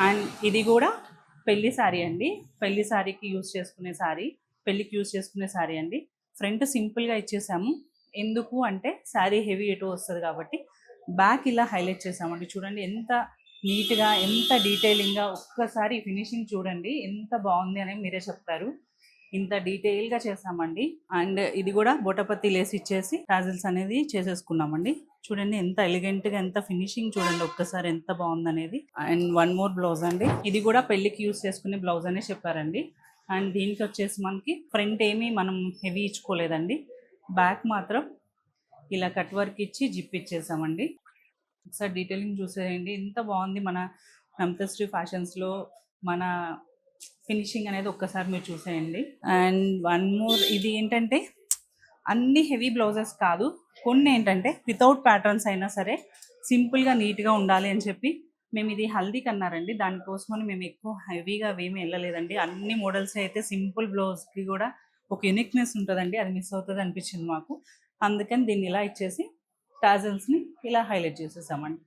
And ఇది కూడా పెళ్లి శారీ అండి. పెళ్లి శారీకి యూస్ చేసుకునే శారీ, పెళ్లికి యూస్ చేసుకునే శారీ అండి. ఫ్రంట్ సింపుల్గా ఇచ్చేసాము. ఎందుకు అంటే శారీ హెవీ ఎటు వస్తుంది కాబట్టి బ్యాక్ ఇలా హైలైట్ చేసామండి. చూడండి ఎంత నీట్గా, ఎంత డీటెయిలింగ్గా. ఒక్కసారి ఫినిషింగ్ చూడండి ఎంత బాగుంది అని మీరే చెప్తారు. ఇంత డీటెయిల్గా చేసామండి. అండ్ ఇది కూడా బొటపత్తి లేసి ఇచ్చేసి టాజిల్స్ అనేది చేసేసుకున్నామండి. చూడండి ఎంత ఎలిగెంట్గా, ఎంత ఫినిషింగ్ చూడండి ఒక్కసారి ఎంత బాగుంది అనేది. అండ్ వన్ మోర్ బ్లౌజ్ అండి. ఇది కూడా పెళ్లికి యూస్ చేసుకునే బ్లౌజ్ అనే చెప్పారండి. అండ్ దీనికి వచ్చేసి మనకి ఫ్రంట్ ఏమీ మనం హెవీ ఇచ్చుకోలేదండి. బ్యాక్ మాత్రం ఇలా కట్ వర్క్ ఇచ్చి జిప్ ఇచ్చేసామండి. ఒకసారి డీటెయిలింగ్ చూసేయండి ఎంత బాగుంది. మన నమ్తశ్రీ ఫ్యాషన్స్లో మన ఫినిషింగ్ అనేది ఒక్కసారి మీరు చూసేయండి. అండ్ వన్ మోర్, ఇది ఏంటంటే అన్ని హెవీ బ్లౌజెస్ కాదు, కొన్ని ఏంటంటే వితౌట్ ప్యాటర్న్స్ అయినా సరే సింపుల్గా నీట్గా ఉండాలి అని చెప్పి మేము ఇది హల్దీకి అన్నారండి. దానికోసమని మేము ఎక్కువ హెవీగా ఏమీ వెళ్ళలేదండి. అన్ని మోడల్స్ అయితే సింపుల్ బ్లౌజ్కి కూడా ఒక యూనిక్నెస్ ఉంటుందండి, అది మిస్ అవుతుంది అనిపించింది మాకు. అందుకని దీన్ని ఇలా ఇచ్చేసి టాజల్స్ని ఇలా హైలైట్ చేసేసామండి.